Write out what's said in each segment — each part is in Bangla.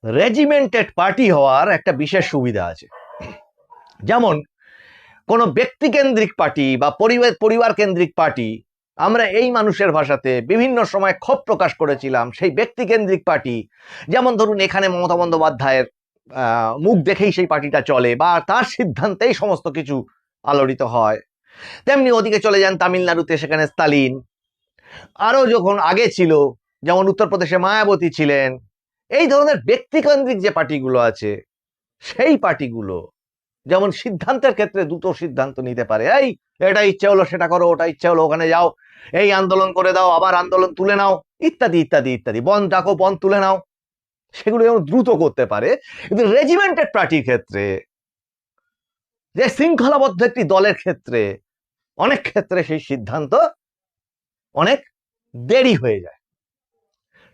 রেজিমেন্টেড পার্টি হওয়ার একটা বিশেষ সুবিধা আছে। যেমন কোনো ব্যক্তিকেন্দ্রিক পার্টি বা পরিবার কেন্দ্রিক পার্টি, আমরা এই মানুষের ভাষাতে বিভিন্ন সময় ক্ষোভ প্রকাশ করেছিলাম সেই ব্যক্তিকেন্দ্রিক পার্টি। যেমন ধরুন এখানে মমতা বন্দ্যোপাধ্যায়ের মুখ দেখেই সেই পার্টিটা চলে বা তার সিদ্ধান্তেই সমস্ত কিছু আলোড়িত হয়। তেমনি ওদিকে চলে যান তামিলনাড়ুতে, সেখানে স্তালিন। আরো যখন আগে ছিল, যেমন উত্তরপ্রদেশে মায়াবতী ছিলেন। এই ধরনের ব্যক্তিকেন্দ্রিক যে পার্টিগুলো আছে, সেই পার্টিগুলো যেমন সিদ্ধান্তের ক্ষেত্রে দ্রুত সিদ্ধান্ত নিতে পারে, এই এটা ইচ্ছে হলো সেটা করো, ওটা ইচ্ছে হলো ওখানে যাও, এই আন্দোলন করে দাও, আবার আন্দোলন তুলে নাও, ইত্যাদি ইত্যাদি ইত্যাদি, বন্ধ ডাকো, বন্ধ তুলে নাও, সেগুলো যেমন দ্রুত করতে পারে। কিন্তু রেজিমেন্টেড পার্টির ক্ষেত্রে, যে শৃঙ্খলাবদ্ধ একটি দলের ক্ষেত্রে, অনেক ক্ষেত্রে সেই সিদ্ধান্ত অনেক দেরি হয়ে যায়,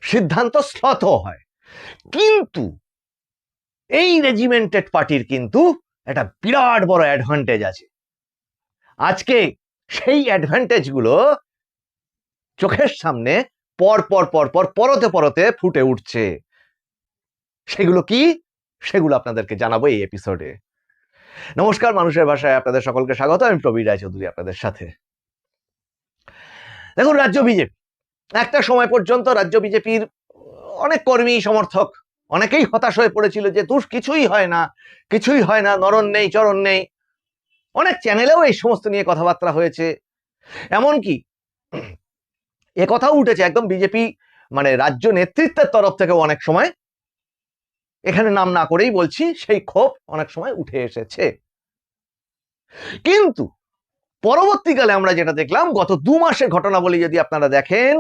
সিদ্ধান্ত শ্লথ হয়। কিন্তু এই রেজিমেন্টেড পার্টির কিন্তু একটা বিরাট বড় অ্যাডভান্টেজ আছে। আজকে সেই অ্যাডভান্টেজ গুলো চোখের সামনে পর পর পর পর পরতে পরতে ফুটে উঠছে। সেগুলো কি, সেগুলো আপনাদেরকে জানাবো এই এপিসোডে। নমস্কার, মানুষের ভাষায় আপনাদের সকলকে স্বাগত। আমি প্রবীর রায়চৌধুরী আপনাদের সাথে। দেখুন, রাজ্য বিজেপি একটা সময় পর্যন্ত রাজ্য বিজেপির অনেক কর্মী সমর্থক অনেকেই হতাশ হয়ে পড়েছিল যে তুষ কিছুই হয় না, কিছুই হয় না, নরণ নেই চরণ নেই। অনেক চ্যানেলেও এই সমস্ত নিয়ে কথাবার্তা হয়েছে। এমনকি এ কথাও উঠেছে একদম বিজেপি মানে রাজ্য নেতৃত্বের তরফ থেকে অনেক সময়, এখানে নাম না করেই বলছি, সেই ক্ষোভ অনেক সময় উঠে এসেছে। কিন্তু পরবর্তীকালে আমরা যেটা দেখলাম, গত 2 মাসের ঘটনাবলী যদি আপনারা দেখেন,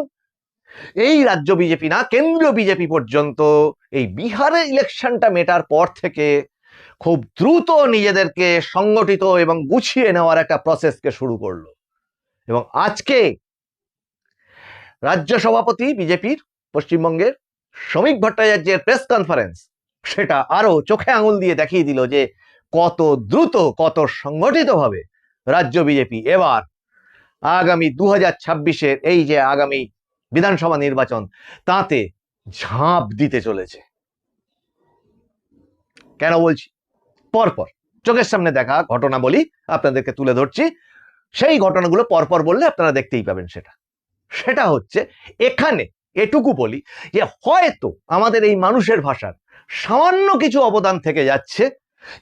এই রাজ্য বিজেপি না, কেন্দ্রীয় বিজেপি পর্যন্ত এই বিহারের ইলেকশনটা মেটার পর থেকে খুব দ্রুত নিজেদেরকে সংগঠিত এবং গুছিয়ে নেওয়ার একটা প্রসেসকে শুরু করলো। এবং আজকে রাজ্য সভাপতি বিজেপির পশ্চিমবঙ্গের শ্রমিক ভট্টাচার্যের প্রেস কনফারেন্স সেটা আরো চোখে আঙুল দিয়ে দেখিয়ে দিল যে কত দ্রুত, কত সংগঠিতভাবে রাজ্য বিজেপি এবার আগামী 2026-এর এই যে আগামী বিধানসভা নির্বাচন, তাতে ঝাঁপ দিতে চলেছে। কেন বলছি? পরপর চোখের সামনে দেখা ঘটনা বলি, আপনাদেরকে তুলে ধরছি। সেই ঘটনাগুলো পরপর বললে আপনারা দেখতেই পাবেন। সেটা হচ্ছে, এখানে এটুকু বলি যে হয়তো আমাদের এই মানুষের ভাষার সামান্য কিছু অবদান থেকে যাচ্ছে,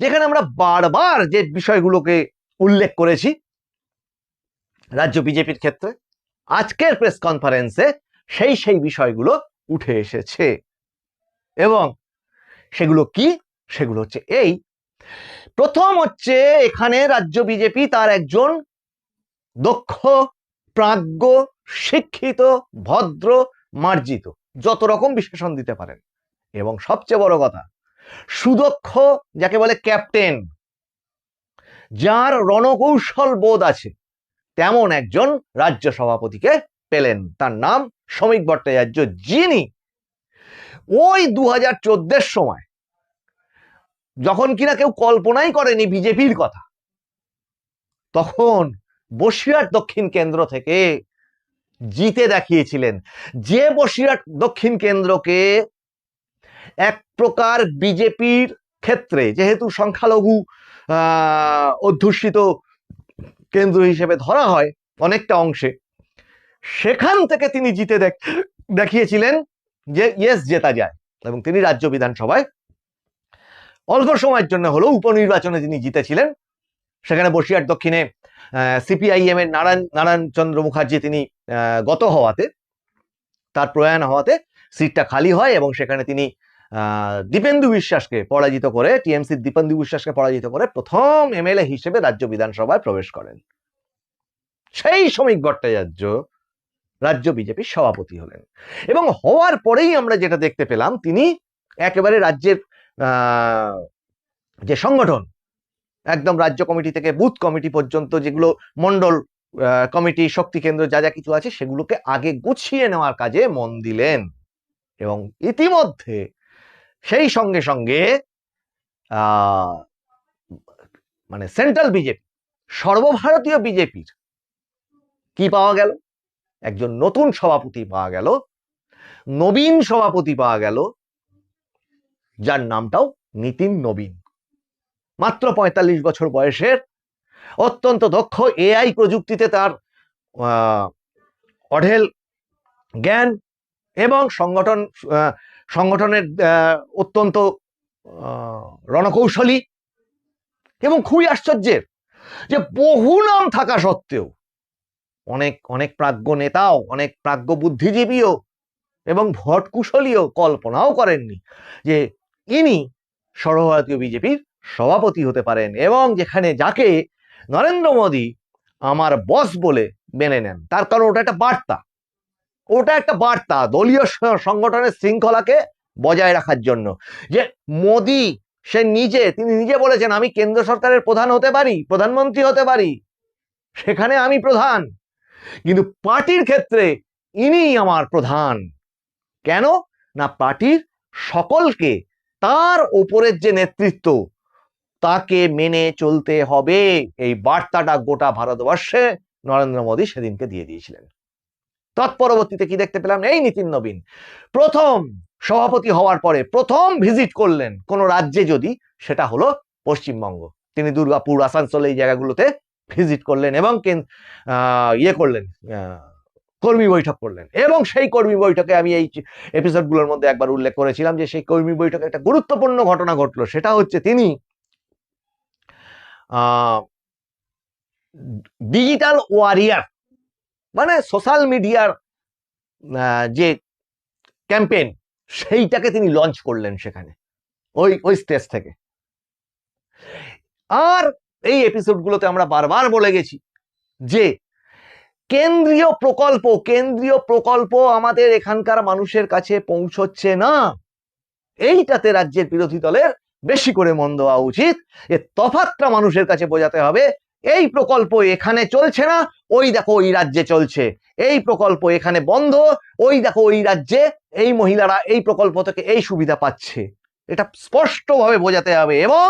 যেখানে আমরা বারবার যে বিষয়গুলোকে উল্লেখ করেছি রাজ্য বিজেপির ক্ষেত্রে, আজকের প্রেস কনফারেন্সে সেই বিষয়গুলো উঠে এসেছে। এবং সেগুলো কি? সেগুলো হচ্ছে এই, প্রথম হচ্ছে এখানে রাজ্য বিজেপি তার একজন দক্ষ, প্রাজ্ঞ, শিক্ষিত, ভদ্র, মার্জিত, যত রকম বিশেষণ দিতে পারেন, এবং সবচেয়ে বড় কথা সুদক্ষ, যাকে বলে ক্যাপ্টেন, যার রণকৌশল বোধ আছে, তেমন একজন রাজ্য সভাপতিকে পেলেন। তার নাম শ্রমিক ভট্টাচার্য, যিনি ওই 2014-এর সময়, যখন কিনা কেউ কল্পনাই করেনি বিজেপির কথা, তখন বসিরহাট দক্ষিণ কেন্দ্র থেকে জিতে দেখিয়েছিলেন। যে বসিরহাট দক্ষিণ কেন্দ্রকে এক প্রকার বিজেপির ক্ষেত্রে, যেহেতু সংখ্যালঘু অধ্যুষিত কেন্দ্র হিসেবে ধরা হয় অনেকটা অংশে, সেখান থেকে তিনি জিতে দেখিয়েছিলেন যে ইয়েস, জেতা যায়। এবং তিনি রাজ্য বিধানসভায় অল্প সময়ের জন্য হলেও উপনির্বাচনে তিনি জিতেছিলেন। সেখানে বসিরহাট দক্ষিণে সিপিআইএম এর নারায়ণ চন্দ্র মুখার্জি তিনি গত হওয়াতে, তার প্রয়াণ হওয়াতে সিটটা খালি হয়, এবং সেখানে তিনি দীপেন্দু বিশ্বাসকে পরাজিত করে, টিএমসির দীপেন্দু বিশ্বাসকে পরাজিত করে প্রথম এমএলএ হিসেবে রাজ্য বিধানসভায় প্রবেশ করেন। সেই শ্রমিক ভট্টাচার্য রাজ্য বিজেপির সভাপতি হলেন, এবং হওয়ার পরেই আমরা যেটা দেখতে পেলাম, তিনি একেবারে রাজ্যের যে সংগঠন, একদম রাজ্য কমিটি থেকে বুথ কমিটি পর্যন্ত, যেগুলো মন্ডল কমিটি, শক্তি কেন্দ্র, যা যা কিছু আছে, সেগুলোকে আগে গুছিয়ে নেওয়ার কাজে মন দিলেন। এবং ইতিমধ্যে সেই সঙ্গে সঙ্গে মানে সেন্ট্রাল বিজেপি, সর্বভারতীয় বিজেপির কি পাওয়া গেল? একজন নতুন সভাপতি পাওয়া গেল, নবীন সভাপতি পাওয়া গেল, যার নামটাও নিতিন নবীন। মাত্র ৪৫ বছর বয়সের, অত্যন্ত দক্ষ, এআই প্রযুক্তিতে তার অঢেল জ্ঞান এবং সংগঠনের অত্যন্ত রণকৌশলী, এবং খুবই আশ্চর্যের যে বহু নাম থাকা সত্ত্বেও অনেক অনেক প্রাজ্ঞ নেতাও, অনেক প্রাজ্ঞ বুদ্ধিজীবীও এবং ভট কুশলীও কল্পনাও করেননি যে ইনি সর্বভারতীয় বিজেপির সভাপতি হতে পারেন, এবং যেখানে যাকে নরেন্দ্র মোদী আমার বস বলে মেনে নেন। তার কারণ ওটা একটা বার্তা, ওটা একটা বার্তা দলীয় সংগঠনের শৃঙ্খলাকে বজায় রাখার জন্য, যে মোদী তিনি নিজে বলেছেন আমি কেন্দ্র সরকারের প্রধান হতে পারি, প্রধানমন্ত্রী হতে পারি, সেখানে আমি প্রধান, কিন্তু পার্টির ক্ষেত্রে ইনি আমার প্রধান। কেন না, পার্টির সকলকে তার ওপরের যে নেতৃত্ব তাকে মেনে চলতে হবে, এই বার্তাটা গোটা ভারতবর্ষে নরেন্দ্র মোদী সেদিনকে দিয়ে দিয়েছিলেন। তৎপরবর্তীতে কি দেখতে পেলাম, এই নিতিন নবীন প্রথম সভাপতি হওয়ার পরে প্রথম ভিজিট করলেন কোন রাজ্যে, যদি সেটা হলো পশ্চিমবঙ্গ। তিনি দুর্গাপুর, আসানসোল এই জায়গাগুলোতে ভিজিট করলেন এবং কর্মী বৈঠক করলেন। এবং সেই কর্মী বৈঠকে আমি এই এপিসোডগুলোর মধ্যে একবার উল্লেখ করেছিলাম যে সেই কর্মী বৈঠকে একটা গুরুত্বপূর্ণ ঘটনা ঘটলো। সেটা হচ্ছে তিনি ডিজিটাল ওয়ারিয়ার, মানে সোশ্যাল মিডিয়ার যে ক্যাম্পেইন, সেইটাকে তিনি লঞ্চ করলেন সেখানে, ওই স্টেজ থেকে। আর এই এপিসোডগুলোতে আমরা বারবার বলে গেছি যে কেন্দ্রীয় প্রকল্প আমাদের এখানকার মানুষের কাছে পৌঁছচ্ছে না। এইটাতে রাজ্যের বিরোধী দলের বেশি করে মন দেওয়া উচিত। এ তফাৎটা মানুষের কাছে বোঝাতে হবে, এই প্রকল্প এখানে চলছে না, ওই দেখো ওই রাজ্যে চলছে, এই প্রকল্প এখানে বন্ধ, ওই দেখো ওই রাজ্যে এই মহিলারা এই প্রকল্প থেকে এই সুবিধা পাচ্ছে। এটা স্পষ্টভাবে বোঝাতে হবে, এবং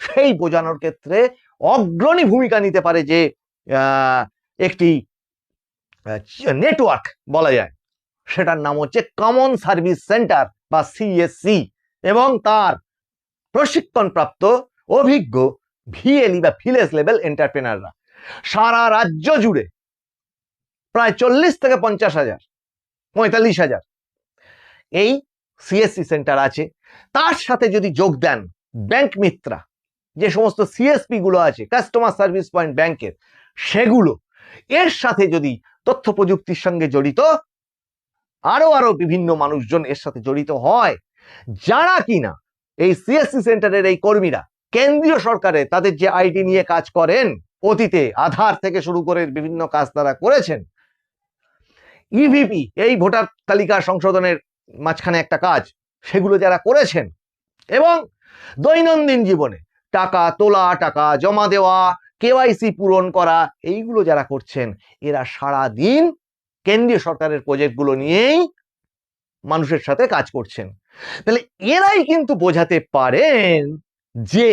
সেই বোঝানোর ক্ষেত্রে অগ্রণী ভূমিকা নিতে পারে যে একটি নেটওয়ার্ক বলা যায়, সেটার নাম হচ্ছে কমন সার্ভিস সেন্টার বা সিএসসি, এবং তার প্রশিক্ষণপ্রাপ্ত অভিজ্ঞ ভিএলই বা ভিলেজ লেভেল এন্টারপ্রেনাররা সারা রাজ্য জুড়ে প্রায় 40 থেকে 45,000 এই সিএসসি সেন্টার আছে। তার সাথে যদি যোগ দেন ব্যাংক মিত্রা, যে সমস্ত সিএসপি গুলো আছে, কাস্টমার সার্ভিস পয়েন্ট ব্যাংকের, সেগুলো এর সাথে যদি তথ্য প্রযুক্তির সঙ্গে জড়িত আরো বিভিন্ন মানুষজন এর সাথে জড়িত হয়, যারা কিনা এই সিএসসি সেন্টারের এই কর্মীরা কেন্দ্রীয় সরকারে তাদের যে আইডি নিয়ে কাজ করেন, অতীতে আধার থেকে শুরু করে বিভিন্ন কাজ তারা করেছেন, ইভিপি এই ভোটার তালিকা সংশোধনের মাঝখানে একটা কাজ, সেগুলো যারা করেছেন, এবং দৈনন্দিন জীবনে টাকা তোলা, টাকা জমা দেওয়া, কেওয়াইসি পূরণ করা, এইগুলো যারা করছেন, এরা সারা দিন কেন্দ্রীয় সরকারের প্রজেক্টগুলো নিয়েই মানুষের সাথে কাজ করছেন। তাহলে এরাই কিন্তু বোঝাতে পারেন যে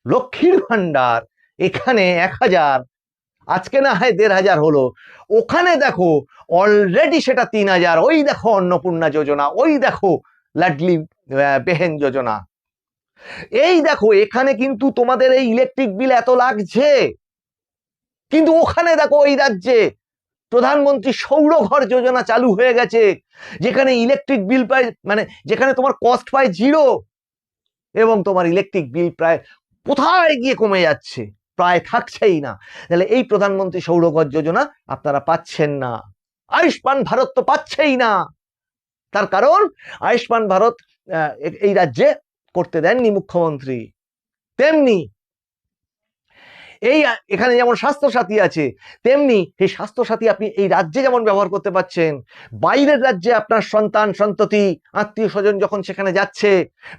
লক্ষ্মীর ভান্ডার এখানে 1,000, আজকে না হয় 1,500 হলো, ওখানে দেখো অলরেডি সেটা 3,000, ওই দেখো অন্নপূর্ণা যোজনা, ওই দেখো লাডলি বেহেন যোজনা, এই দেখো এখানে কিন্তু তোমাদের এই ইলেকট্রিক বিল এত লাগছে, কিন্তু ওখানে দেখো ওই রাজ্যে প্রধানমন্ত্রী সৌরঘর যোজনা চালু হয়ে গেছে, যেখানে ইলেকট্রিক বিল প্রায়, মানে যেখানে তোমার কস্ট প্রায় 0 এবং তোমার ইলেকট্রিক বিল প্রায় কোথায় গিয়ে কমে যাচ্ছে, প্রায় থাকছেই না। তাহলে এই প্রধানমন্ত্রী সৌরঘর যোজনা আপনারা পাচ্ছেন না, আয়ুষ্মান ভারত তো পাচ্ছেই না। তার কারণ আয়ুষ্মান ভারত এই রাজ্যে করতে দেননি মুখ্যমন্ত্রী। তেমনি এই এখানে যেমন স্বাস্থ্যসাথী আছে, তেমনি এই স্বাস্থ্যসাথী আপনি এই রাজ্যে যেমন ব্যবহার করতে পারছেন, বাইরের রাজ্যে আপনার সন্তান সন্ততি আত্মীয় স্বজন যখন সেখানে যাচ্ছে,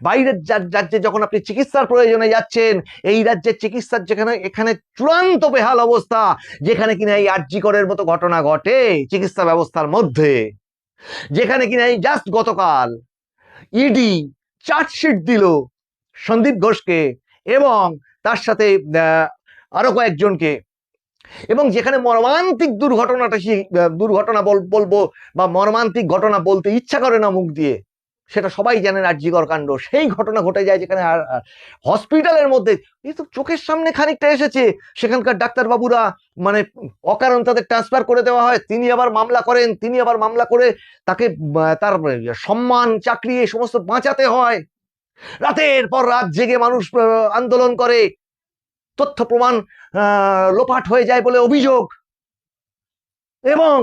বাইরের রাজ্যে যখন আপনি চিকিৎসার প্রয়োজনে যাচ্ছেন, এই রাজ্যের চিকিৎসার যেখানে এখানে চূড়ান্ত বেহাল অবস্থা, যেখানে কিনা এই আরজি করের মতো ঘটনা ঘটে চিকিৎসা ব্যবস্থার মধ্যে, যেখানে কিনা এই জাস্ট গতকাল ইডি চার্জশিট দিল সন্দীপ ঘোষকে এবং তার সাথে আরো কয়েকজনকে, এবং যেখানে মর্মান্তিক দুর্ঘটনা বলবো বা মর্মান্তিক ঘটনা বলতে ইচ্ছা করে না মুখ দিয়ে, সেটা সবাই জানেন, আরজিকর কাণ্ড, সেই ঘটনা ঘটে যায় যেখানে হসপিটালের মধ্যে, এই তো চোখের সামনে খানিকটা এসেছে, সেখানকার ডাক্তারবাবুরা মানে অকারণ তাদের ট্রান্সফার করে দেওয়া হয়, তিনি আবার মামলা করেন, তিনি আবার মামলা করে তাকে তার সম্মান, চাকরি, এই সমস্ত বাঁচাতে হয়। রাতের পর রাত জেগে মানুষ আন্দোলন করে, তথ্য প্রমাণ লোপাট হয়ে যায় বলে অভিযোগ। এবং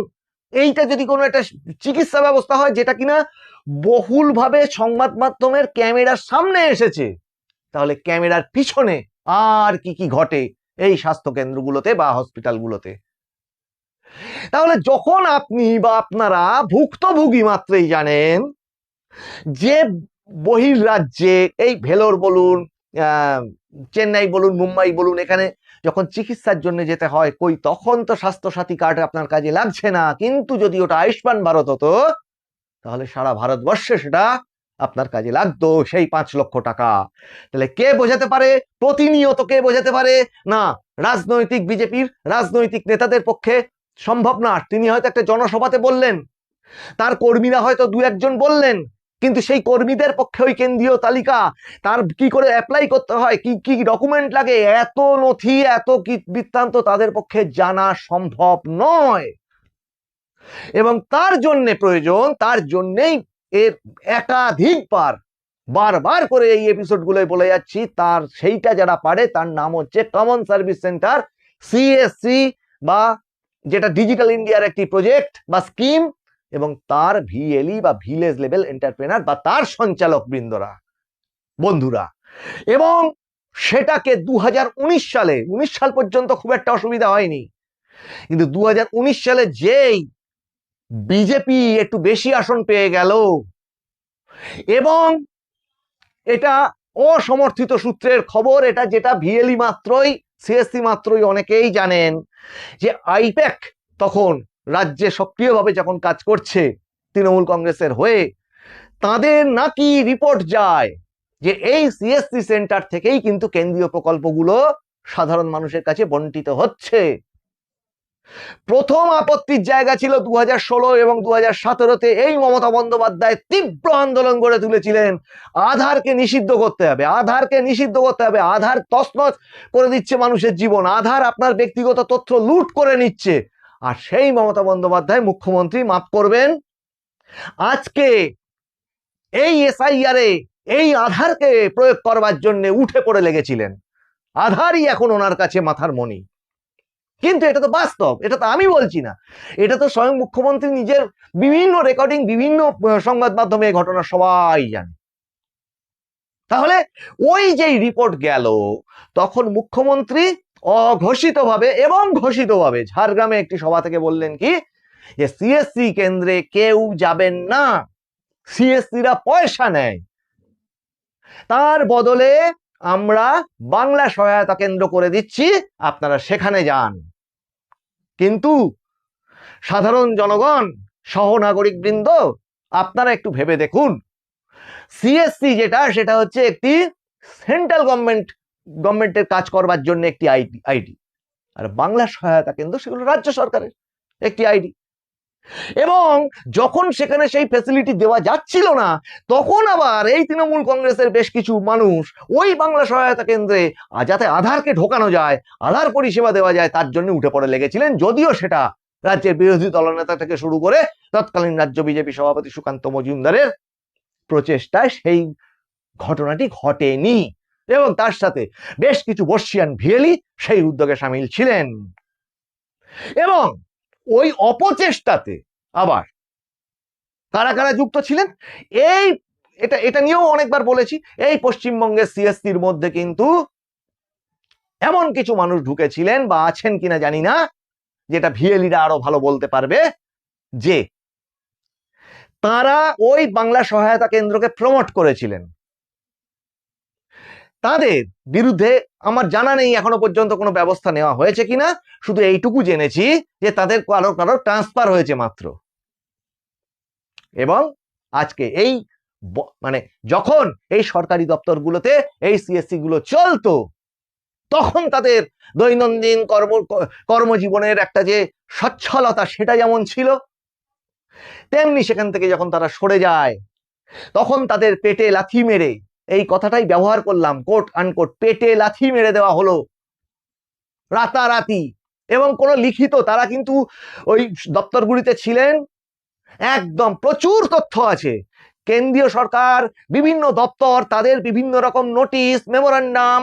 এইটা যদি কোনো একটা চিকিৎসা ব্যবস্থা হয় যেটা কিনা বহুলভাবে সংবাদ মাধ্যমের ক্যামেরার সামনে এসেছে, তাহলে ক্যামেরার পিছনে আর কি কি ঘটে এই স্বাস্থ্য কেন্দ্রগুলোতে বা হসপিটালগুলোতে। তাহলে যখন আপনি বা আপনারা ভুক্তভোগী মাত্রই জানেন যে বহির্রাজ্যে, এই ভেলোর বলুন, চেন্নাই বলুন, মুম্বাই বলুন, এখানে যখন চিকিৎসার জন্য যেতে হয়, কই তখন তো স্বাস্থ্যসাথী কার্ড আপনার কাজে লাগছে না, কিন্তু যদি ওটা আয়ুষ্মান ভারত হতো তাহলে সারা ভারতবর্ষে সেটা আপনার কাজে লাগতো, সেই 5 লক্ষ টাকা। তাহলে কে বোঝাতে পারে, প্রতিনিয়ত কে বোঝাতে পারে না রাজনৈতিক, বিজেপির রাজনৈতিক নেতাদের পক্ষে সম্ভব না। তিনি হয়তো একটা জনসভাতে বললেন, তার কর্মীরা হয়তো 2-1 জন বললেন, কিন্তু সেই কর্মীদের পক্ষে ওই কেন্দ্রীয় তালিকা, তার কি করে অ্যাপ্লাই করতে হয়, কি কি ডকুমেন্ট লাগে, এত নথি, এত কি বৃত্তান্ত তাদের পক্ষে জানা সম্ভব নয়। এবং তার জন্য প্রয়োজন, তার জন্যই এর একাধিকবার বারবার করে এই এপিসোডগুলোয় বলে যাচ্ছি, তার সেইটা যারা পারে তার নাম হচ্ছে কমন সার্ভিস সেন্টার, সিএসসি, বা যেটা ডিজিটাল ইন্ডিয়ার একটি প্রজেক্ট বা স্কিম, এবং তার ভিএলই বা ভিলেজ লেভেল এন্টারপ্রেনার বা তার সঞ্চালক বৃন্দরা, বন্ধুরা। এবং সেটাকে 2019 সালে, 19 সাল পর্যন্ত খুব একটা অসুবিধা হয়নি, কিন্তু 2019 সালে যেই বিজেপি একটু বেশি আসন পেয়ে গেল, এবং এটা অসমর্থিত সূত্রের খবর, এটা যেটা ভিএলই মাত্রই, সিএসসি মাত্রই অনেকেই জানেন, যে আইপ্যাক তখন রাজ্যে সক্রিয়ভাবে যখন কাজ করছে তৃণমূল কংগ্রেসের হয়ে, তাদের নাকি রিপোর্ট যায় যে এই সিএসসি সেন্টার থেকেই কিন্তু কেন্দ্রীয় প্রকল্পগুলো সাধারণ মানুষের কাছে বন্টিত হচ্ছে। প্রথম আপত্তির জায়গা ছিল 2016 এবং 2017-তে, এই মমতা বন্দ্যোপাধ্যায় তীব্র আন্দোলন গড়ে তুলেছিলেন, আধারকে নিষিদ্ধ করতে হবে, আধারকে নিষিদ্ধ করতে হবে, আধার তছনছ করে দিচ্ছে মানুষের জীবন, আধার আপনার ব্যক্তিগত তথ্য লুট করে নিচ্ছে। আর সেই মমতা বন্দ্যোপাধ্যায় মুখ্যমন্ত্রী, মাফ করবেন, আজকে এই এসআইআর এ এই আধারকে প্রয়োগ করবার জন্য উঠে পড়ে লেগেছিলেন। আধারই এখন ওনার কাছে মাথার মণি। কিন্তু এটা তো বাস্তব, এটা তো আমি বলছি না, এটা তো স্বয়ং মুখ্যমন্ত্রী নিজের বিভিন্ন রেকর্ডিং, বিভিন্ন সংবাদ মাধ্যমে ঘটনা সবাই জানে। তাহলে ওই যে রিপোর্ট গেল, তখন মুখ্যমন্ত্রী অঘোষিতভাবে এবং ঘোষিতভাবে ঝাড়গ্রামে একটি সভা থেকে বললেন কি, যে সিএসসি কেন্দ্রে কেউ যাবেন না, সিএসসিরা পয়সা নেয়, তার বদলে আমরা বাংলা সহায়তা কেন্দ্র করে দিচ্ছি, আপনারা সেখানে যান। কিন্তু সাধারণ জনগণ, সহনাগরিক বৃন্দ, আপনারা একটু ভেবে দেখুন, সিএসসি যেটা, সেটা হচ্ছে একটি সেন্ট্রাল গভর্নমেন্টের কাজ করবার জন্য একটি আইডি, আর বাংলা সহায়তা কেন্দ্র সেগুলো রাজ্য সরকারের একটি আইডি। এবং যখন সেখানে সেই ফ্যাসিলিটি দেওয়া যাচ্ছিল না, তখন আবার এই তৃণমূল কংগ্রেসের বেশ কিছু মানুষ ওই বাংলা সহায়তা কেন্দ্রে যাতে আধারকে ঢোকানো যায়, আধার পরিষেবা দেওয়া যায়, তার জন্য উঠে পড়ে লেগেছিলেন। যদিও সেটা রাজ্যের বিরোধী দলনেতা থেকে শুরু করে তৎকালীন রাজ্য বিজেপি সভাপতি সুকান্ত মজুমদারের প্রচেষ্টায় সেই ঘটনাটি ঘটেনি, এবং তার সাথে বেশ কিছু বর্ষিয়ান ভিএলই সেই উদ্যোগে সামিল ছিলেন। এবং ওই অপচেষ্টাতে আবার কারা কারা যুক্ত ছিলেন, এই এটা নিয়েও অনেকবার বলেছি, এই পশ্চিমবঙ্গের সিএসসির মধ্যে কিন্তু এমন কিছু মানুষ ঢুকেছিলেন বা আছেন কিনা জানি না, যেটা ভিএলইরা আরো ভালো বলতে পারবে, যে তারা ওই বাংলা সহায়তা কেন্দ্রকে প্রমোট করেছিলেন। তাদের বিরুদ্ধে আমার জানা নেই এখনো পর্যন্ত কোনো ব্যবস্থা নেওয়া হয়েছে কিনা, শুধু এইটুকু জেনেছি যে তাদের কারো কারো ট্রান্সফার হয়েছে মাত্র। এবং আজকে এই মানে যখন এই সরকারি দপ্তরগুলোতে এই সিএসসি গুলো চলতো, তখন তাদের দৈনন্দিন কর্মজীবনের একটা যে সচ্ছলতা, সেটা যেমন ছিল, তেমনি সেখান থেকে যখন তারা সরে যায়, তখন তাদের পেটে লাথি মেরে, এই কথাটাই ব্যবহার করলাম, কোট আনকোট, পেটে লাথি মেরে দেওয়া হলো রাতারাতি। এবং কোনো লিখিত, তারা কিন্তু ওই দপ্তরগুলিতে ছিলেন, একদম প্রচুর তথ্য আছে। কেন্দ্রীয় সরকার, বিভিন্ন দপ্তর, তাদের বিভিন্ন রকম নোটিশ, মেমোরান্ডাম,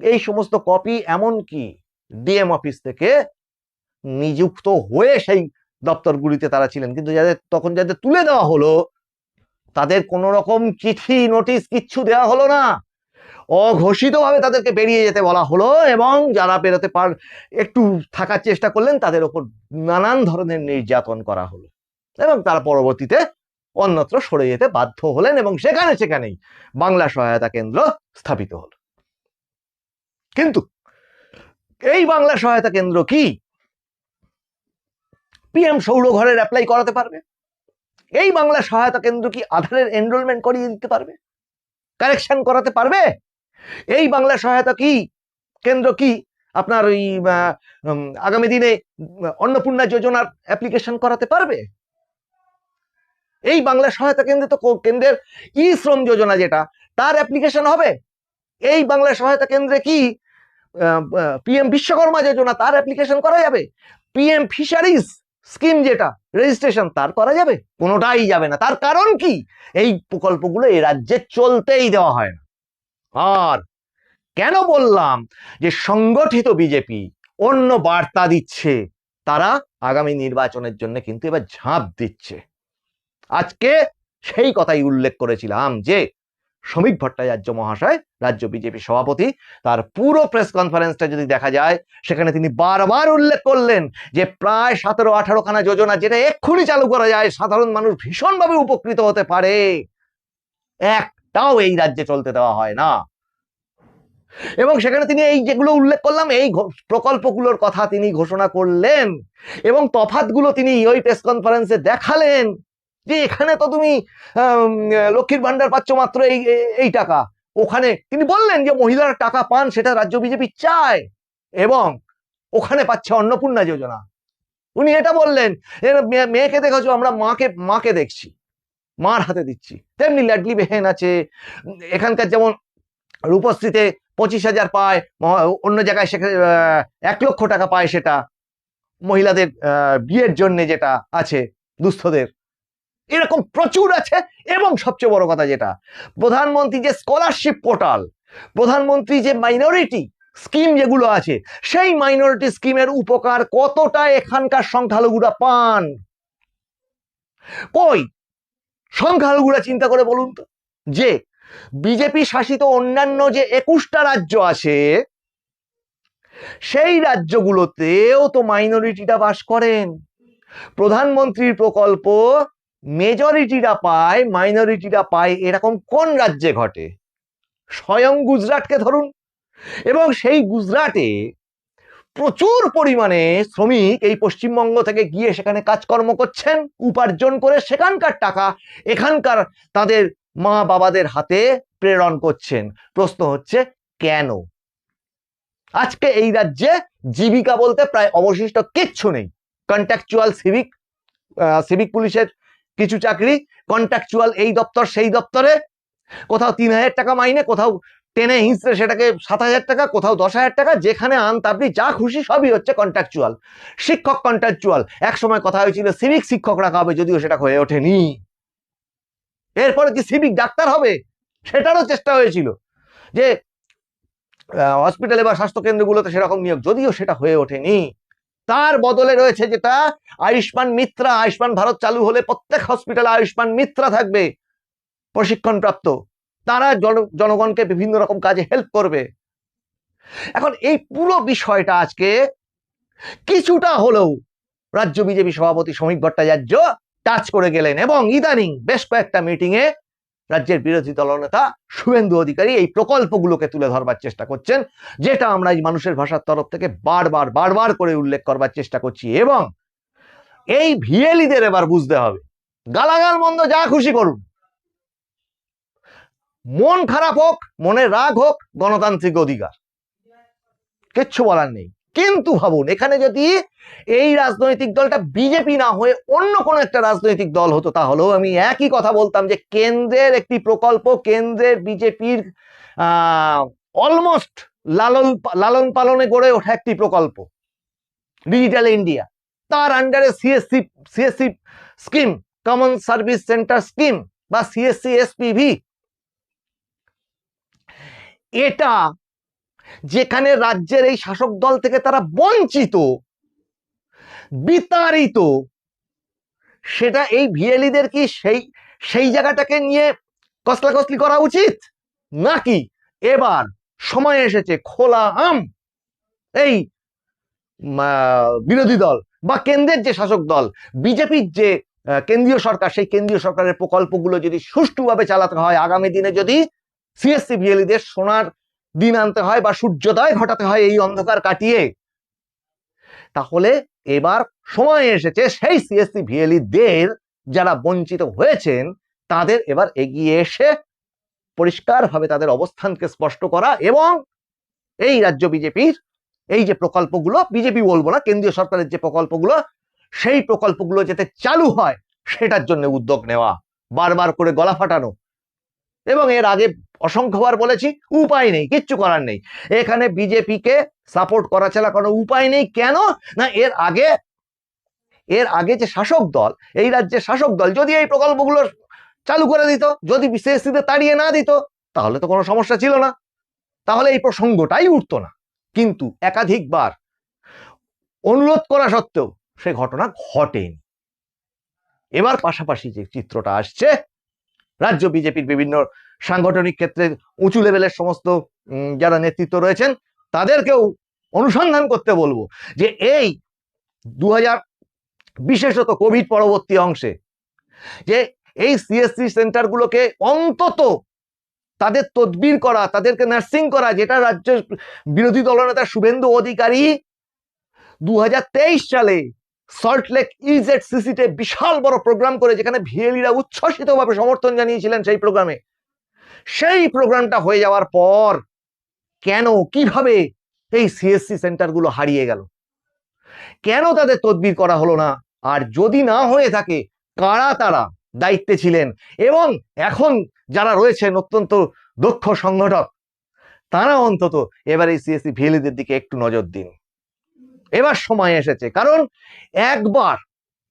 এই সমস্ত কপি, এমনকি ডিএম অফিস থেকে নিযুক্ত হয়ে সেই দপ্তরগুলিতে তারা ছিলেন, কিন্তু যাদের তুলে দেওয়া হলো তাদের কোনো রকম চিঠি, নোটিশ কিচ্ছু দেওয়া হলো না। অঘোষিতভাবে তাদেরকে বেরিয়ে যেতে বলা হলো, এবং যারা বেরোতে একটু থাকার চেষ্টা করলেন তাদের ওপর নানান ধরনের নির্যাতন করা হলো, এবং তারা পরবর্তীতে অন্যত্র সরে যেতে বাধ্য হলেন, এবং সেখানেই বাংলা সহায়তা কেন্দ্র স্থাপিত হলো। কিন্তু এই বাংলা সহায়তা কেন্দ্র কি পিএম সৌর ঘরের অ্যাপ্লাই করাতে পারবে? এই বাংলা সহায়তা কেন্দ্র কি আধারের এনরোলমেন্ট করিয়ে দিতে পারবে, কারেকশন করাতে পারবে? এই বাংলা সহায়তা কেন্দ্র কি আপনার ওই আগামী দিনে অন্নপূর্ণা যোজনার অ্যাপ্লিকেশন করাতে পারবে? এই বাংলা সহায়তা কেন্দ্রে তো কেন্দ্রের ই শ্রম যোজনা যেটা, তার অ্যাপ্লিকেশন হবে? এই বাংলা সহায়তা কেন্দ্রে কি পিএম বিশ্বকর্মা যোজনা, তার অ্যাপ্লিকেশন করা যাবে? পিএম ফিশারিজ স্কিম যেটা রেজিস্ট্রেশন, তার করা যাবে? কোনোটাই যাবে না। তার কারণ কি? এই প্রকল্পগুলো এই রাজ্যে চলতেই দেওয়া হয় না। আর কেন বললাম যে সংগঠিত বিজেপি অন্য বার্তা দিচ্ছে, তারা আগামী নির্বাচনের জন্য কিন্তু এবার ঝাঁপ দিচ্ছে। আজকে সেই কথাই উল্লেখ করেছিলাম যে শ্রমিক ভট্টাচার্য মহাশয়, রাজ্য বিজেপি সভাপতি, তার পুরো প্রেস কনফারেন্সটা যদি দেখা যায়, সেখানে তিনি বারবার উল্লেখ করলেন যে প্রায় 17-18 খানা যোজনা যেটা এক্ষুনি চালু করা যায়, সাধারণ মানুষ ভীষণভাবে উপকৃত হতে পারে, একটাও এই রাজ্যে চলতে দেওয়া হয় না। এবং সেখানে তিনি এই যেগুলো উল্লেখ করলাম, এই প্রকল্পগুলোর কথা তিনি ঘোষণা করলেন, এবং তফাৎগুলো তিনি ওই প্রেস কনফারেন্সে দেখালেন, যে এখানে তো তুমি লক্ষ্মীর ভান্ডার পাচ্ছ মাত্র এই টাকা, ওখানে তিনি বললেন যে মহিলারা টাকা পান, সেটা রাজ্য বিজেপি চায়, এবং ওখানে পাচ্ছে অন্নপূর্ণা যোজনা। উনি এটা বললেন, মেয়েকে দেখেছো, আমরা মাকে দেখছি, মার হাতে দিচ্ছি। তেমনি লাডলি বেহেন আছে, এখানকার যেমন রূপশ্রীতে 25,000 পায়, অন্য জায়গায় সেখানে 1 লক্ষ টাকা পায়, সেটা মহিলাদের বিয়ের জন্য যেটা আছে দুস্থদের, এরকম প্রচুর আছে। এবং সবচেয়ে বড় কথা যেটা, প্রধানমন্ত্রী যে স্কলারশিপ পোর্টাল, প্রধানমন্ত্রী যে মাইনরিটি স্কিম যেগুলো আছে, সেই মাইনরিটি স্কিমের উপকার কতটা এখানকার সংখ্যালঘুরা পান? কই সংখ্যালঘুরা চিন্তা করে বলুন তো, যে বিজেপি শাসিত অন্যান্য যে 21টা রাজ্য আছে, সেই রাজ্যগুলোতেও তো মাইনরিটিরা বাস করেন। প্রধানমন্ত্রীর প্রকল্প মেজরিটিরা পায়, মাইনরিটিরা পায়, এরকম কোন রাজ্যে ঘটে? স্বয়ং গুজরাটকে ধরুন। এবং সেই গুজরাটে প্রচুর পরিমাণে শ্রমিক এই পশ্চিমবঙ্গ থেকে গিয়ে সেখানে কাজকর্ম করছেন, উপার্জন করে সেখানকার টাকা এখানকার তাদের মা বাবাদের হাতে প্রেরণ করছেন। প্রশ্ন হচ্ছে কেন? আজকে এই রাজ্যে জীবিকা বলতে প্রায় অবশিষ্ট কিচ্ছু নেই। কন্ট্রাকচুয়াল সিভিক পুলিশের কিছু চাকরি, কন্ট্রাকচুয়াল এই দপ্তর সেই দপ্তরে, কোথাও 3,000 টাকা মাইনে, কোথাও টেনে হিঁচড়ে সেটাকে 7,000 টাকা, কোথাও 10,000 টাকা, যেখানে আপনি যা খুশি সবই হচ্ছে কন্ট্রাকচুয়াল। শিক্ষক কন্ট্রাকচুয়াল, এক সময় কথা হয়েছিল সিভিক শিক্ষক রাখা হবে, যদিও সেটা হয়ে ওঠেনি। এরপরে কি সিভিক ডাক্তার হবে, সেটারও চেষ্টা হয়েছিল, যে হসপিটালে বা স্বাস্থ্যকেন্দ্রগুলোতে সেরকম নিয়োগ, যদিও সেটা হয়ে ওঠেনি। তার বদলে রয়েছে যেটা আয়ুষ্মান মিত্রা, আয়ুষ্মান ভারত চালু হলে প্রত্যেক হসপিটালে আয়ুষ্মান মিত্রা থাকবে, প্রশিক্ষণপ্রাপ্ত, তারা জনগণকে বিভিন্ন রকম কাজে হেল্প করবে। এখন এই পুরো বিষয়টা আজকে কিছুটা হলেও রাজ্য বিজেপি সভাপতি শ্রমিক ভট্টাচার্য টাচ করে গেলেন, এবং ইদানিং বেশ কয়েকটা মিটিং এ রাজ্যের বিরোধী দলনেতা শুভেন্দু অধিকারী এই প্রকল্পগুলোকে তুলে ধরবার চেষ্টা করছেন, যেটা আমরা এই মানুষের ভাষার তরফ থেকে বারবার করে উল্লেখ করবার চেষ্টা করছি। এবং এই ভিএলিদের এবার বুঝতে হবে, গালাগাল মন্দ যা খুশি করুন, মন খারাপ হোক, মনে রাগ হোক, গণতান্ত্রিক অধিকার, কিচ্ছু বলার নেই। কিন্তু ভাবুন, এখানে যদি এই রাজনৈতিক দলটা বিজেপি না হয়ে অন্য কোনো একটা রাজনৈতিক দল হতো, তাহলেও আমি একই কথা বলতাম যে কেন্দ্রের একটি প্রকল্প, কেন্দ্রের বিজেপির অলমোস্ট লালন পালনে গড়ে ওঠা একটি প্রকল্প ডিজিটাল ইন্ডিয়া, তার আন্ডারে CSC scheme, common service centre scheme বা সিএসসি এসপিভি, এটা যেখানে রাজ্যের এই শাসক দল থেকে তারা বঞ্চিত, বিতাড়িত, সেটা এই ভিএলিদের কি সেই জায়গাটাকে নিয়ে কসলাকসলি করা উচিত নাকি এবার সময় এসেছে খোলা আম এই বিরোধী দল বা কেন্দ্রের যে শাসক দল বিজেপির যে কেন্দ্রীয় সরকার, সেই কেন্দ্রীয় সরকারের প্রকল্পগুলো যদি সুষ্ঠুভাবে চালাতে হয়, আগামী দিনে যদি সিএসসি ভিএলিদের সোনার দিন আনতে হয় বা সূর্যোদয় ঘটাতে হয় এই অন্ধকার কাটিয়ে, তাহলে এবার সময় এসেছে সেই সিএসসি ভিএলিদের যারা বঞ্চিত হয়েছেন তাদের এবার এগিয়ে এসে পরিষ্কারভাবে তাদের অবস্থানকে স্পষ্ট করা এবং এই রাজ্য বিজেপির এই যে প্রকল্পগুলো, বিজেপি বলবো না, কেন্দ্রীয় সরকারের যে প্রকল্পগুলো, সেই প্রকল্পগুলো যাতে চালু হয় সেটার জন্য উদ্যোগ নেওয়া, বারবার করে গলা ফাটানো। এবং এর আগে অসংখ্যবার বলেছি, উপায় নেই, কিচ্ছু করার নেই, এখানে বিজেপিকে সাপোর্ট করা ছাড়া কোনো উপায় নেই। কেন না, এর আগে যে শাসক দল, এই রাজ্যের শাসক দল যদি এই প্রকল্পগুলো চালু করে দিত, যদি সিএসসিতে তাড়িয়ে না দিত, তাহলে তো কোনো সমস্যা ছিল না, তাহলে এই প্রসঙ্গটাই উঠতো না। কিন্তু একাধিকবার অনুরোধ করা সত্ত্বেও সে ঘটনা ঘটেনি। এবার পাশাপাশি যে চিত্রটা আসছে, রাজ্য বিজেপির বিভিন্ন সাংগঠনিক ক্ষেত্রে উঁচু লেভেলের সমস্ত যারা নেতৃত্ব রয়েছেন তাদেরকেও অনুসন্ধান করতে বলবো যে এই 2000 বিশেষত কোভিড পরবর্তী অংশে যে এই সিএসসি সেন্টারগুলোকে অন্তত তাদের তদবির করা, তাদেরকে নার্সিং করা, যেটা রাজ্যের বিরোধী দলনেতা শুভেন্দু অধিকারী 2023 সালে সল্টলেক ইজেডসিসিতে বিশাল বড় প্রোগ্রাম করে, যেখানে ভিএলিরা উচ্ছ্বসিতভাবে সমর্থন জানিয়েছিলেন সেই প্রোগ্রামে, সেই প্রোগ্রামটা হয়ে যাওয়ার পর কেন, কিভাবে এই সিএসসি সেন্টারগুলো হারিয়ে গেল, কেন তাদের তদবির করা হলো না, আর যদি না হয়ে থাকে কারা তারা দায়িত্বে ছিলেন, এবং এখন যারা রয়েছেন অত্যন্ত দক্ষ সংগঠক, তারা অন্তত এবার এই সিএসসি ভিএলিদের দিকে একটু নজর দিন। এবার সময় এসেছে, কারণ একবার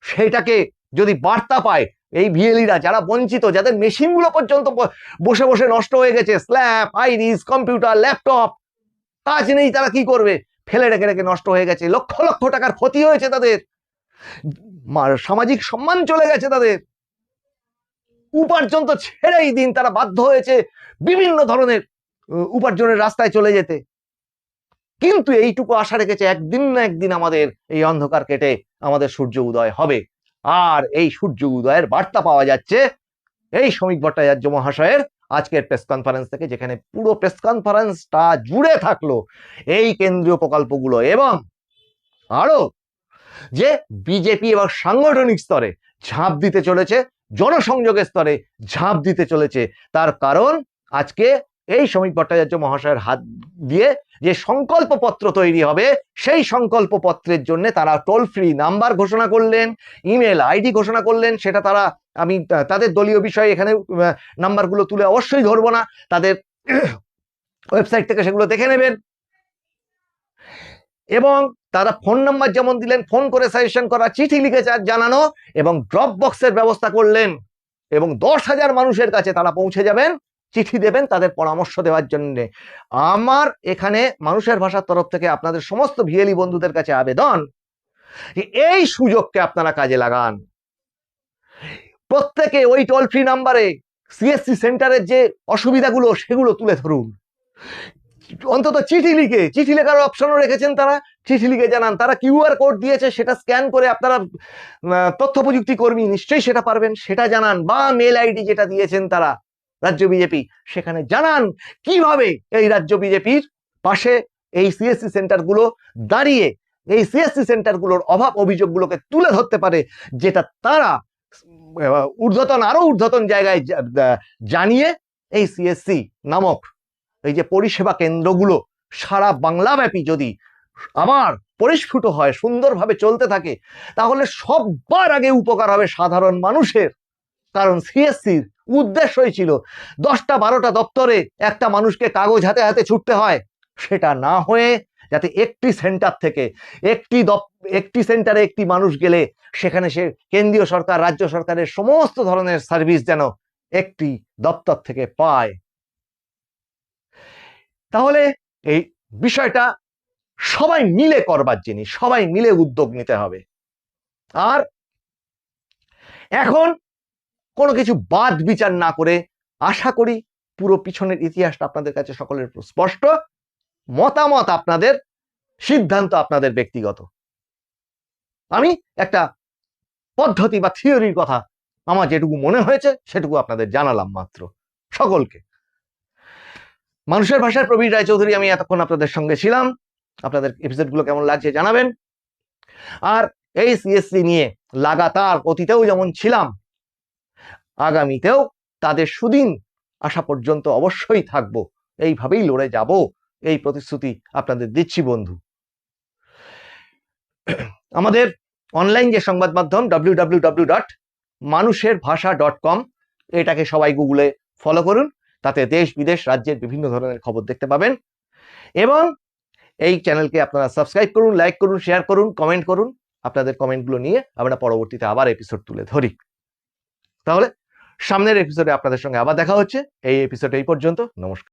সেটাকে যদি বার্তা পায় এই ভিএলিরা যারা বঞ্চিত, যাদের মেশিনগুলো পর্যন্ত বসে বসে নষ্ট হয়ে গেছে, স্ল্যাব, আইরিস, কম্পিউটার, ল্যাপটপ, কাজ নেই, তারা কি করবে, ফেলে রেখে রেখে নষ্ট হয়ে গেছে, লক্ষ লক্ষ টাকার ক্ষতি হয়েছে তাদের, সামাজিক সম্মান চলে গেছে তাদের, উপার্জন তো ছেড়েই দিন, তারা বাধ্য হয়েছে বিভিন্ন ধরনের উপার্জনের রাস্তায় চলে যেতে। কিন্তু এইটুকু আশা রেখেছে একদিন না একদিন আমাদের এই অন্ধকার কেটে আমাদের সূর্য উদয় হবে, আর এই সূর্য উদয়ের বার্তা পাওয়া যাচ্ছে এই শ্রমিক ভট্টাচার্য মহাশয়ের আজকের প্রেস কনফারেন্স থেকে, যেখানে পুরো প্রেস কনফারেন্সটা জুড়ে থাকলো এই কেন্দ্রীয় প্রকল্পগুলো এবং আরো যে বিজেপি এবং সাংগঠনিক স্তরে ঝাঁপ দিতে চলেছে, জনসংযোগের স্তরে ঝাঁপ দিতে চলেছে। তার কারণ আজকে এই শ্রমিক ভট্টাচার্য মহাশয়ের হাত দিয়ে যে সংকল্প পত্র তৈরি হবে, সেই সংকল্প পত্রের জন্য তারা টোল ফ্রি নাম্বার ঘোষণা করলেন, ইমেল আইডি ঘোষণা করলেন, সেটা তারা, আমি তাদের দলীয় বিষয়ে এখানে নাম্বারগুলো তুলে অবশ্যই ধরবো না, তাদের ওয়েবসাইট থেকে সেগুলো দেখে নেবেন। এবং তারা ফোন নাম্বার যেমন দিলেন, ফোন করে সাজেশন করা, চিঠি লিখে জানানো এবং ড্রপ বক্সের ব্যবস্থা করলেন, এবং 10,000 মানুষের কাছে তারা পৌঁছে যাবেন, চিঠি দেবেন তাদের পরামর্শ দেওয়ার জন্য। আমার এখানে মানুষের ভাষার তরফ থেকে আপনাদের সমস্ত ভিএলি বন্ধুদের কাছে আবেদন যে এই সুযোগকে আপনারা কাজে লাগান, প্রত্যেকে ওই টোল ফ্রি নাম্বারে সিএসসি সেন্টারের যে অসুবিধাগুলো সেগুলো তুলে ধরুন, অন্তত চিঠি লেখার অপশনও রেখেছেন তারা, চিঠি লিখে জানান, তারা কিউআর কোড দিয়েছে, সেটা স্ক্যান করে আপনারা তথ্য প্রযুক্তি কর্মী নিশ্চয়ই সেটা পারবেন, সেটা জানান, বা মেল আইডি যেটা দিয়েছেন তারা রাজ্য বিজেপি, সেখানে জানান কিভাবে এই রাজ্য বিজেপির পাশে এই সিএসসি সেন্টারগুলো দাঁড়িয়ে এই সিএসসি সেন্টারগুলোর অভাব অভিযোগগুলোকে তুলে ধরতে পারে, যেটা তারা আরো ঊর্ধ্বতন জায়গায় জানিয়ে এই সিএসসি নামক এই যে পরিষেবা কেন্দ্রগুলো সারা বাংলাব্যাপী যদি আবার পরিস্ফুট হয়, সুন্দরভাবে চলতে থাকে, তাহলে সবার আগে উপকার হবে সাধারণ মানুষের। কারণ সিএসসির উদ্দেশ্যই ছিল 10টা 12টা দপ্তরে একটা মানুষকে কাগজ হাতে হাতে ছুটতে হয়, সেটা না হয়ে যাতে একটি সেন্টার থেকে একটি সেন্টারে একটি মানুষ গেলে সেখানে সে কেন্দ্রীয় সরকার, রাজ্য সরকারের সমস্ত ধরনের সার্ভিস যেন একটি দপ্তর থেকে পায়। তাহলে এই বিষয়টা সবাই মিলে করবার জিনিস, সবাই মিলে উদ্যোগ নিতে হবে। আর এখন কোনো কিছু বাদ বিচার না করে আশা করি পুরো পিছনের ইতিহাসটা আপনাদের কাছে সকলের স্পষ্ট, মতামত আপনাদের, সিদ্ধান্ত আপনাদের ব্যক্তিগত। আমি একটা পদ্ধতি বা থিওরির কথা আমার যেটুকু মনে হয়েছে সেটুকু আপনাদের জানালাম মাত্র। সকলকে মানুষের ভাষার প্রবীর রায়চৌধুরী আমি এতক্ষণ আপনাদের সঙ্গে ছিলাম। আপনাদের এপিসোডগুলো কেমন লাগছে জানাবেন। আর এই সিএসসি নিয়ে লাগাতার অতীতেও যেমন ছিলাম, আগামীতেও তাদের সুদিন আসা পর্যন্ত অবশ্যই থাকবো, এইভাবেই লড়ে যাব, এই প্রতিশ্রুতি আপনাদের দিচ্ছি বন্ধু। আমাদের অনলাইন যে সংবাদ মাধ্যম www.মানুষেরভাষা.com, এটাকে সবাই গুগলে ফলো করুন, তাতে দেশ বিদেশ রাজ্যের বিভিন্ন ধরনের খবর দেখতে পাবেন। এবং এই চ্যানেলকে আপনারা সাবস্ক্রাইব করুন, লাইক করুন, শেয়ার করুন, কমেন্ট করুন। আপনাদের কমেন্টগুলো নিয়ে আমরা পরবর্তীতে আবার এপিসোড তুলে ধরি। তাহলে সামনের এপিসোডে আপনাদের সঙ্গে আবার দেখা হচ্ছে। এই এপিসোড এই পর্যন্ত, নমস্কার।